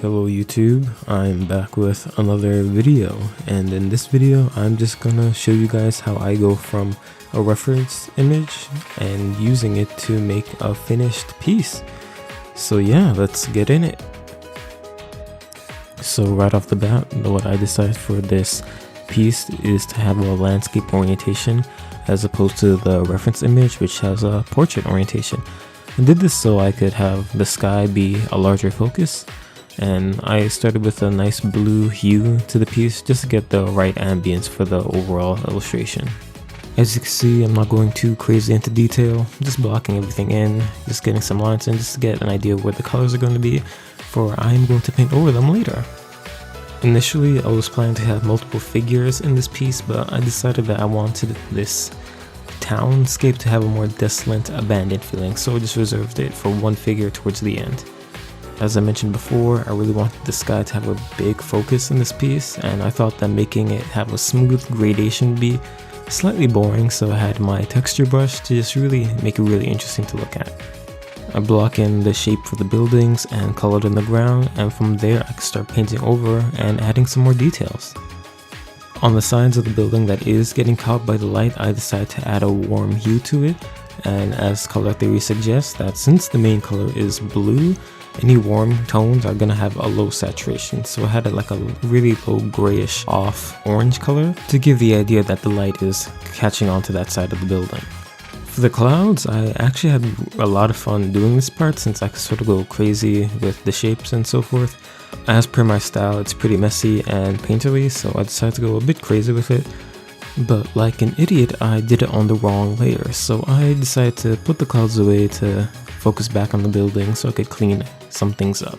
Hello YouTube, I'm back with another video, and in this video I'm just gonna show you guys how I go from a reference image and using it to make a finished piece. So yeah, let's get in it. So right off the bat, what I decided for this piece is to have a landscape orientation as opposed to the reference image, which has a portrait orientation. I did this so I could have the sky be a larger focus, and I started with a nice blue hue to the piece just to get the right ambience for the overall illustration. As you can see, I'm not going too crazy into detail, just blocking everything in, just getting some lines in just to get an idea of where the colors are going to be, for I'm going to paint over them later. Initially, I was planning to have multiple figures in this piece, but I decided that I wanted this townscape to have a more desolate, abandoned feeling, so I just reserved it for one figure towards the end. As I mentioned before, I really wanted the sky to have a big focus in this piece, and I thought that making it have a smooth gradation would be slightly boring, so I had my texture brush to just really make it really interesting to look at. I block in the shape for the buildings and colored in the ground, and from there I can start painting over and adding some more details. On the sides of the building that is getting caught by the light, I decided to add a warm hue to it, and as color theory suggests, that since the main color is blue, any warm tones are going to have a low saturation, so I had like a really low grayish off orange color to give the idea that the light is catching onto that side of the building. For the clouds, I actually had a lot of fun doing this part since I could sort of go crazy with the shapes and so forth. As per my style, it's pretty messy and painterly, so I decided to go a bit crazy with it. But like an idiot, I did it on the wrong layer, so I decided to put the clouds away to focus back on the building so I could clean some things up.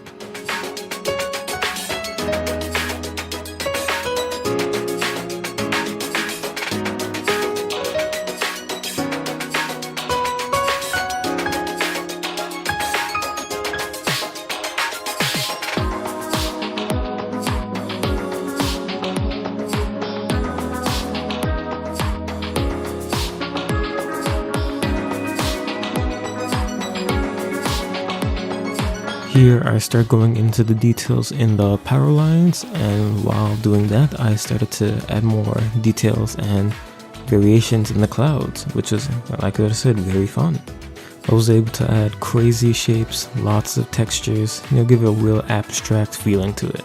Here I start going into the details in the power lines, and while doing that I started to add more details and variations in the clouds, which is, like I said, very fun. I was able to add crazy shapes, lots of textures, give it a real abstract feeling to it.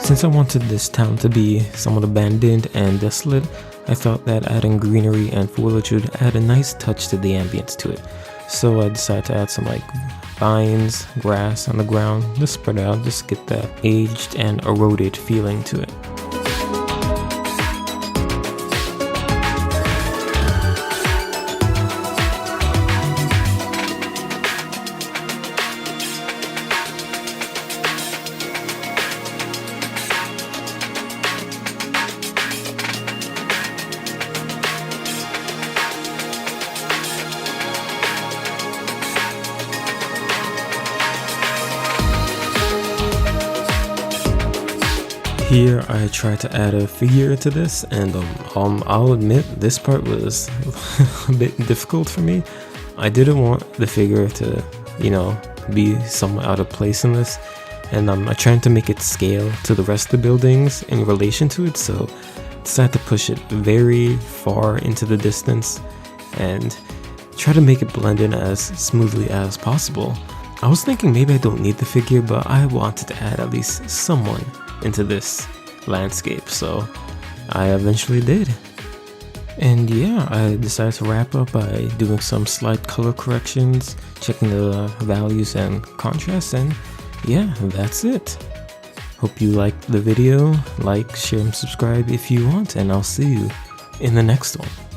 Since I wanted this town to be somewhat abandoned and desolate, I thought that adding greenery and foliage would add a nice touch to the ambience to it. So I decided to add some vines, grass on the ground, just spread out, just get that aged and eroded feeling to it. Here I tried to add a figure to this, and I'll admit this part was a bit difficult for me. I didn't want the figure to, be somewhat out of place in this, and I'm trying to make it scale to the rest of the buildings in relation to it, so I decided to push it very far into the distance and try to make it blend in as smoothly as possible. I was thinking maybe I don't need the figure, but I wanted to add at least someone into this landscape, so I eventually did. And yeah, I decided to wrap up by doing some slight color corrections, checking the values and contrast, and yeah, that's it. Hope you liked the video. Like, share, and subscribe if you want, and I'll see you in the next one.